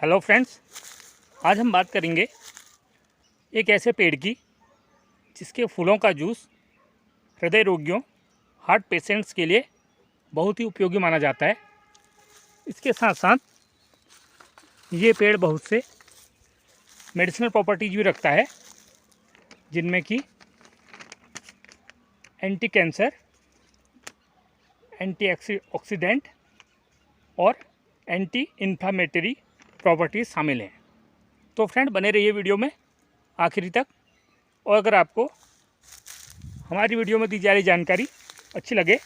Hello friends, आज हम बात करेंगे एक ऐसे पेड़ की जिसके फूलों का जूस हृदय रोगियों, हार्ट पेशेंट्स के लिए बहुत ही उपयोगी माना जाता है। इसके साथ साथ ये पेड़ बहुत से मेडिसिनल प्रॉपर्टीज भी रखता है, जिनमें कि एंटी कैंसर, एंटी ऑक्सीडेंट और एंटी इन्फ्लामेटरी प्रॉपर्टीज़ शामिल हैं। तो फ्रेंड, बने रहिए वीडियो में आखिरी तक। और अगर आपको हमारी वीडियो में दी जा रही जानकारी अच्छी लगे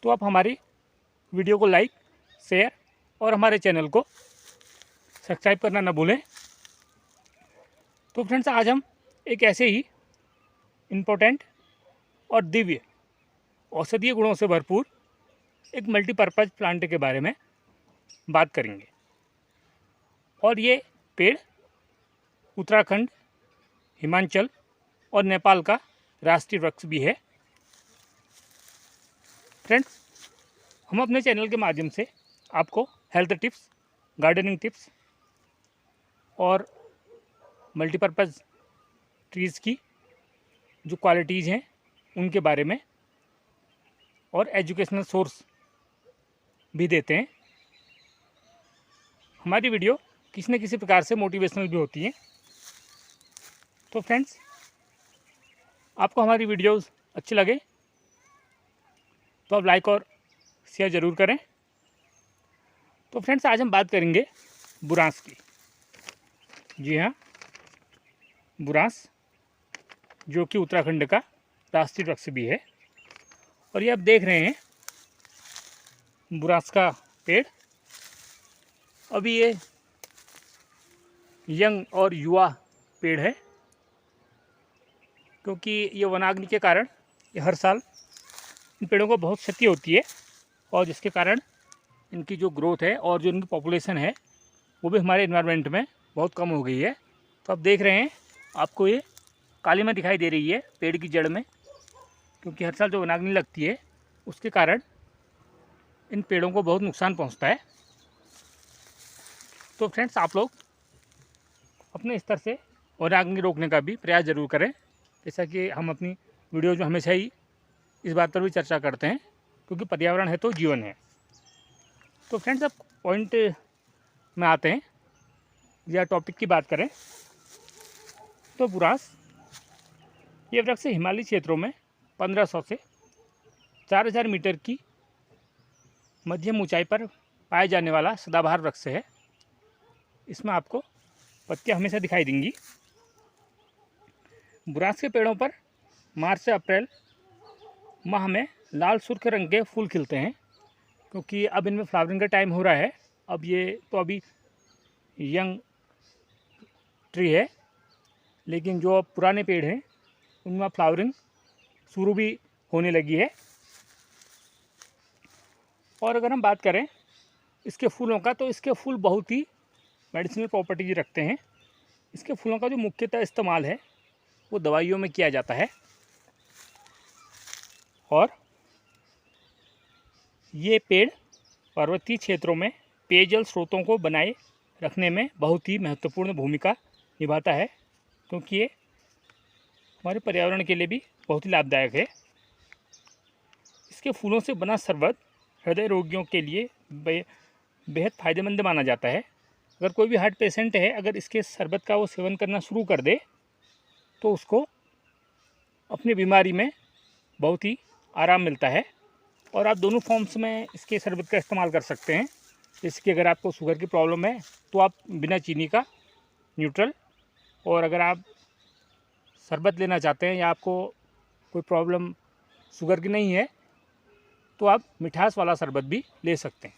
तो आप हमारी वीडियो को लाइक, शेयर और हमारे चैनल को सब्सक्राइब करना न भूलें। तो फ्रेंड्स, आज हम एक ऐसे ही इम्पोर्टेंट और दिव्य औषधीय गुणों से भरपूर एक मल्टीपर्पज़ प्लांट के बारे में बात करेंगे। और ये पेड़ उत्तराखंड, हिमाचल और नेपाल का राष्ट्रीय वृक्ष भी है। फ्रेंड्स, हम अपने चैनल के माध्यम से आपको हेल्थ टिप्स, गार्डनिंग टिप्स और मल्टीपर्पज़ ट्रीज़ की जो क्वालिटीज़ हैं उनके बारे में और एजुकेशनल सोर्स भी देते हैं। हमारी वीडियो किसी न किसी प्रकार से मोटिवेशनल भी होती हैं। तो फ्रेंड्स, आपको हमारी वीडियोस अच्छी लगे तो आप लाइक और शेयर ज़रूर करें। तो फ्रेंड्स, आज हम बात करेंगे बुरांस की। जी हाँ, बुरांस जो कि उत्तराखंड का राष्ट्रीय वृक्ष भी है। और ये आप देख रहे हैं बुरांस का पेड़। अभी ये यंग और युवा पेड़ है, क्योंकि ये वनाग्नि के कारण ये हर साल इन पेड़ों को बहुत क्षति होती है, और जिसके कारण इनकी जो ग्रोथ है और जो इनकी पॉपुलेशन है वो भी हमारे इन्वायरमेंट में बहुत कम हो गई है। तो आप देख रहे हैं, आपको ये कालीमा दिखाई दे रही है पेड़ की जड़ में, क्योंकि हर साल जो वनाग्नि लगती है उसके कारण इन पेड़ों को बहुत नुकसान पहुंचता है। तो फ्रेंड्स, आप लोग अपने स्तर से वनाग्नि रोकने का भी प्रयास ज़रूर करें, जैसा कि हम अपनी वीडियो में हमेशा ही इस बात पर भी चर्चा करते हैं, क्योंकि पर्यावरण है तो जीवन है। तो फ्रेंड्स, अब पॉइंट में आते हैं या टॉपिक की बात करें तो बुरांस ये वृक्ष हिमालयी क्षेत्रों में 1500 से 4000 मीटर की मध्यम ऊंचाई पर पाए जाने वाला सदाबहार वृक्ष है। इसमें आपको पत्तियां हमेशा दिखाई देंगी। बुरांस के पेड़ों पर मार्च से अप्रैल माह में लाल सुर्ख रंग के फूल खिलते हैं, क्योंकि अब इनमें फ्लावरिंग का टाइम हो रहा है। अब ये तो अभी यंग ट्री है, लेकिन जो पुराने पेड़ हैं उनमें फ्लावरिंग शुरू भी होने लगी है। और अगर हम बात करें इसके फूलों का, तो इसके फूल बहुत ही मेडिसिनल प्रॉपर्टीज रखते हैं। इसके फूलों का जो मुख्यतः इस्तेमाल है वो दवाइयों में किया जाता है, और ये पेड़ पर्वतीय क्षेत्रों में पेयजल स्रोतों को बनाए रखने में बहुत ही महत्वपूर्ण भूमिका निभाता है, क्योंकि ये हमारे पर्यावरण के लिए भी बहुत ही लाभदायक है। इसके फूलों से बना शरबत हृदय रोगियों के लिए बेहद फ़ायदेमंद माना जाता है। अगर कोई भी हार्ट पेशेंट है, अगर इसके शरबत का वो सेवन करना शुरू कर दे तो उसको अपनी बीमारी में बहुत ही आराम मिलता है। और आप दोनों फॉर्म्स में इसके शरबत का इस्तेमाल कर सकते हैं। जैसे कि अगर आपको शुगर की प्रॉब्लम है तो आप बिना चीनी का न्यूट्रल, और अगर आप शरबत लेना चाहते हैं या आपको कोई प्रॉब्लम शुगर की नहीं है तो आप मिठास वाला शरबत भी ले सकते हैं।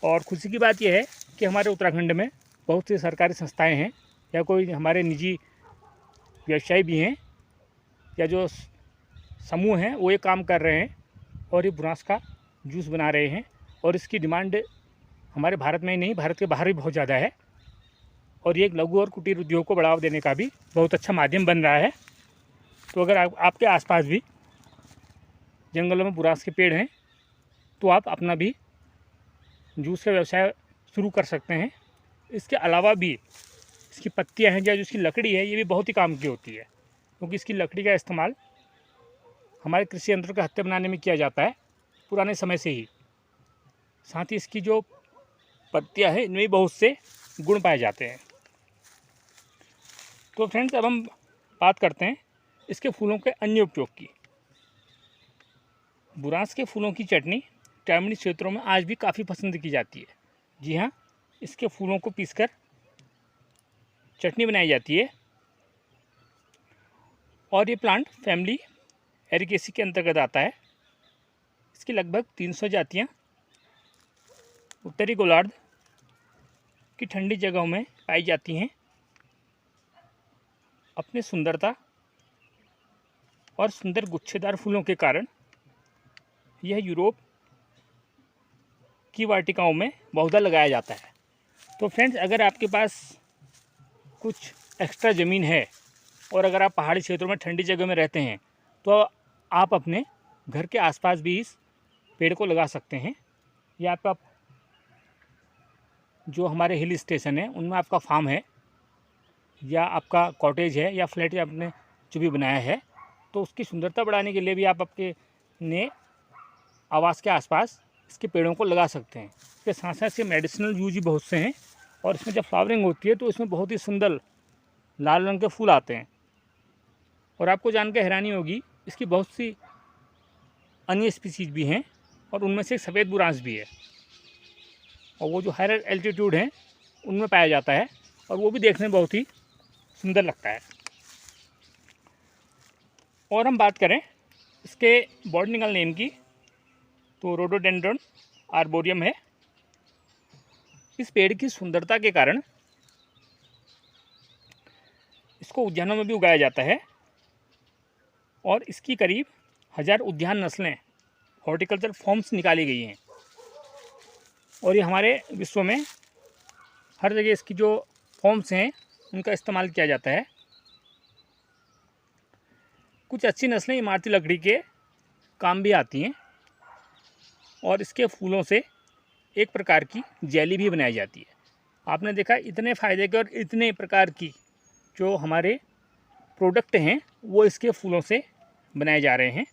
और खुशी की बात यह है कि हमारे उत्तराखंड में बहुत सी सरकारी संस्थाएं हैं या कोई हमारे निजी व्यवसायी भी हैं या जो समूह हैं वो ये काम कर रहे हैं और ये बुरांस का जूस बना रहे हैं। और इसकी डिमांड हमारे भारत में ही नहीं, भारत के बाहर भी बहुत ज़्यादा है। और ये एक लघु और कुटीर उद्योग को बढ़ावा देने का भी बहुत अच्छा माध्यम बन रहा है। तो अगर आपके आसपास भी जंगलों में बुरांस के पेड़ हैं तो आप अपना भी जूस का व्यवसाय शुरू कर सकते हैं। इसके अलावा भी इसकी पत्तियां हैं या जो इसकी लकड़ी है ये भी बहुत ही काम की होती है, क्योंकि इसकी लकड़ी का इस्तेमाल हमारे कृषि यंत्रों के हत्थे बनाने में किया जाता है पुराने समय से ही। साथ ही इसकी जो पत्तियां हैं इनमें भी बहुत से गुण पाए जाते हैं। तो फ्रेंड्स, अब हम बात करते हैं इसके फूलों के अन्य उपयोग की। बुरांस के फूलों की चटनी ग्रामीण क्षेत्रों में आज भी काफ़ी पसंद की जाती है। जी हाँ, इसके फूलों को पीसकर चटनी बनाई जाती है और ये प्लांट फैमिली एरिकेसी के अंतर्गत आता है। इसकी लगभग 300 जातियाँ उत्तरी गोलार्ध की ठंडी जगहों में पाई जाती हैं। अपनी सुंदरता और सुंदर गुच्छेदार फूलों के कारण यह यूरोप की वाटिकाओं में बहुधा लगाया जाता है। तो फ्रेंड्स, अगर आपके पास कुछ एक्स्ट्रा ज़मीन है और अगर आप पहाड़ी क्षेत्रों में ठंडी जगह में रहते हैं तो आप अपने घर के आसपास भी इस पेड़ को लगा सकते हैं। या आपका जो हमारे हिल स्टेशन है उनमें आपका फार्म है या आपका कॉटेज है या फ्लैट या आपने जो भी बनाया है, तो उसकी सुंदरता बढ़ाने के लिए भी आप अपने आवास के आसपास इसके पेड़ों को लगा सकते हैं। इसके साथ साथ इसके मेडिसिनल यूज भी बहुत से हैं और इसमें जब फ्लावरिंग होती है तो इसमें बहुत ही सुंदर लाल रंग के फूल आते हैं। और आपको जानकर हैरानी होगी, इसकी बहुत सी अन्य स्पीसीज भी हैं और उनमें से एक सफ़ेद बुरांस भी है और वो जो हायर एल्टीट्यूड हैं उनमें पाया जाता है और वो भी देखने में बहुत ही सुंदर लगता है। और हम बात करें इसके बॉटनिकल नेम की तो रोडोडेंड्रॉन आर्बोरियम है। इस पेड़ की सुंदरता के कारण इसको उद्यानों में भी उगाया जाता है और इसकी करीब 1000 उद्यान नस्लें हॉर्टिकल्चर फॉर्म्स निकाली गई हैं और ये हमारे विश्व में हर जगह इसकी जो फॉर्म्स हैं उनका इस्तेमाल किया जाता है। कुछ अच्छी नस्लें इमारती लकड़ी के काम भी आती हैं और इसके फूलों से एक प्रकार की जेली भी बनाई जाती है। आपने देखा इतने फ़ायदे के और इतने प्रकार की जो हमारे प्रोडक्ट हैं वो इसके फूलों से बनाए जा रहे हैं।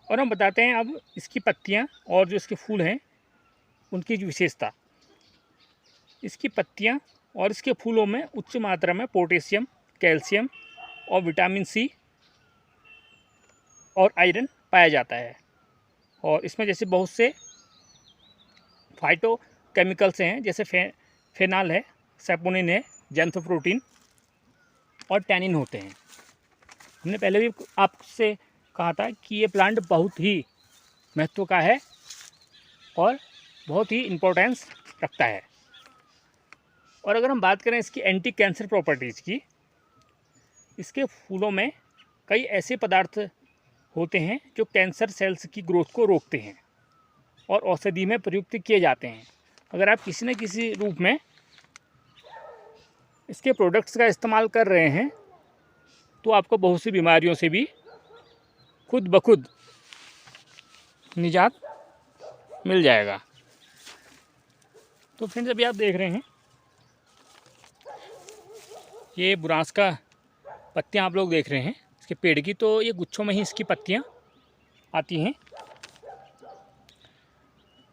और हम बताते हैं अब इसकी पत्तियां और जो इसके फूल हैं उनकी जो विशेषता। इसकी पत्तियां और इसके फूलों में उच्च मात्रा में पोटेशियम, कैल्शियम और विटामिन सी और आयरन पाया जाता है। और इसमें जैसे बहुत से फाइटो केमिकल्स हैं जैसे फेनॉल है, सैपोनिन है, जैंथोप्रोटीन और टैनिन होते हैं। हमने पहले भी आपसे कहा था कि ये प्लांट बहुत ही महत्व का है और बहुत ही इम्पोर्टेंस रखता है। और अगर हम बात करें इसकी एंटी कैंसर प्रॉपर्टीज़ की, इसके फूलों में कई ऐसे पदार्थ होते हैं जो कैंसर सेल्स की ग्रोथ को रोकते हैं और औषधि में प्रयुक्त किए जाते हैं। अगर आप किसी न किसी रूप में इसके प्रोडक्ट्स का इस्तेमाल कर रहे हैं तो आपको बहुत सी बीमारियों से भी खुद ब खुद निजात मिल जाएगा। तो फ्रेंड्स, अभी आप देख रहे हैं ये बुरांस का पत्तियां आप लोग देख रहे हैं इसके पेड़ की, तो ये गुच्छों में ही इसकी पत्तियां आती हैं।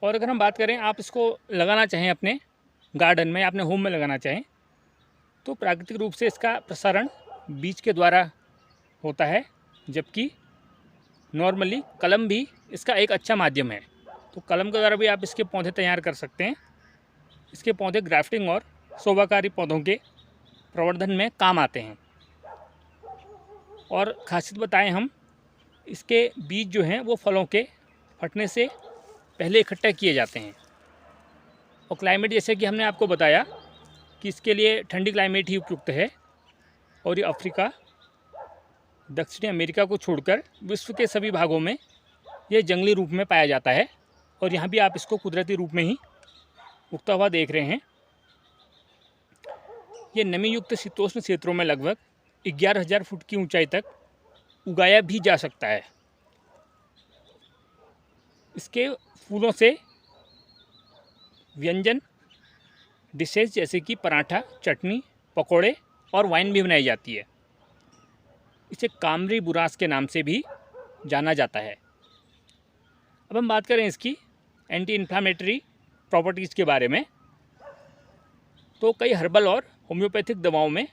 और अगर हम बात करें आप इसको लगाना चाहें अपने गार्डन में या अपने होम में लगाना चाहें तो प्राकृतिक रूप से इसका प्रसारण बीज के द्वारा होता है, जबकि नॉर्मली कलम भी इसका एक अच्छा माध्यम है। तो कलम के द्वारा भी आप इसके पौधे तैयार कर सकते हैं। इसके पौधे ग्राफ्टिंग और शोभाकारी पौधों के प्रवर्धन में काम आते हैं। और खासियत बताएं हम, इसके बीज जो हैं वो फलों के फटने से पहले इकट्ठा किए जाते हैं। और क्लाइमेट जैसे कि हमने आपको बताया कि इसके लिए ठंडी क्लाइमेट ही उपयुक्त है और ये अफ्रीका, दक्षिणी अमेरिका को छोड़कर विश्व के सभी भागों में ये जंगली रूप में पाया जाता है और यहाँ भी आप इसको कुदरती रूप में ही उगता हुआ देख रहे हैं। ये नमी युक्त शीतोष्ण क्षेत्रों में लगभग 11,000 फुट की ऊंचाई तक उगाया भी जा सकता है। इसके फूलों से व्यंजन डिशेज जैसे कि पराठा, चटनी, पकोड़े और वाइन भी बनाई जाती है। इसे कामरी बुरांस के नाम से भी जाना जाता है। अब हम बात करें इसकी एंटी इन्फ्लामेटरी प्रॉपर्टीज़ के बारे में, तो कई हर्बल और होम्योपैथिक दवाओं में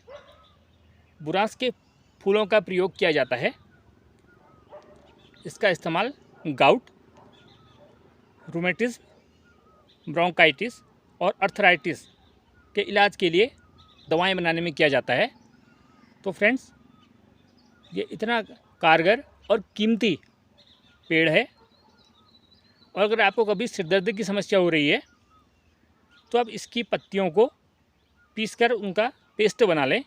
बुरांस के फूलों का प्रयोग किया जाता है। इसका इस्तेमाल गाउट, रूमेटिज्म, ब्रोंकाइटिस और अर्थराइटिस के इलाज के लिए दवाएं बनाने में किया जाता है। तो फ्रेंड्स, ये इतना कारगर और कीमती पेड़ है, और अगर आपको कभी सिरदर्द की समस्या हो रही है तो आप इसकी पत्तियों को पीसकर उनका पेस्ट बना लें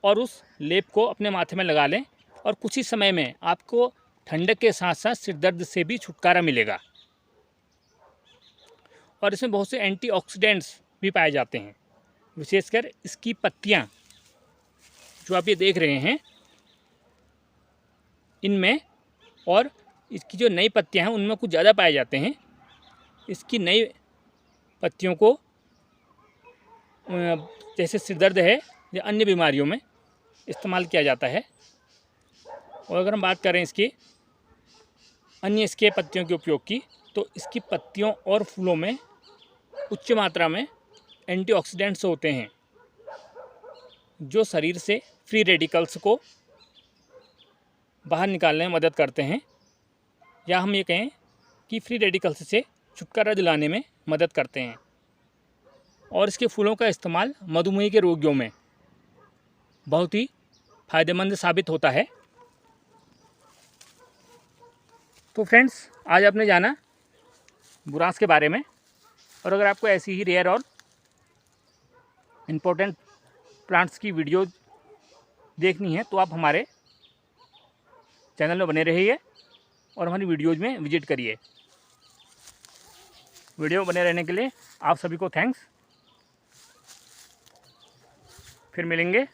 और उस लेप को अपने माथे में लगा लें, और कुछ ही समय में आपको ठंडक के साथ साथ सिरदर्द से भी छुटकारा मिलेगा। और इसमें बहुत से एंटीऑक्सीडेंट्स भी पाए जाते हैं, विशेषकर इसकी पत्तियां जो आप ये देख रहे हैं इनमें, और इसकी जो नई पत्तियां हैं उनमें कुछ ज़्यादा पाए जाते हैं। इसकी नई पत्तियों को जैसे सिरदर्द है या अन्य बीमारियों में इस्तेमाल किया जाता है। और अगर हम बात करें इसकी अन्य इसके पत्तियों के उपयोग की, तो इसकी पत्तियों और फूलों में उच्च मात्रा में एंटीऑक्सीडेंट्स होते हैं जो शरीर से फ्री रेडिकल्स को बाहर निकालने में मदद करते हैं, या हम ये कहें कि फ्री रेडिकल्स से छुटकारा दिलाने में मदद करते हैं। और इसके फूलों का इस्तेमाल मधुमेह के रोगियों में बहुत ही फ़ायदेमंद साबित होता है। तो फ्रेंड्स, आज आपने जाना बुरांस के बारे में, और अगर आपको ऐसी ही रेयर और इम्पोर्टेंट प्लांट्स की वीडियो देखनी है तो आप हमारे चैनल में बने रहिए और हमारी वीडियोज़ में विजिट करिए। वीडियो बने रहने के लिए आप सभी को थैंक्स। फिर मिलेंगे।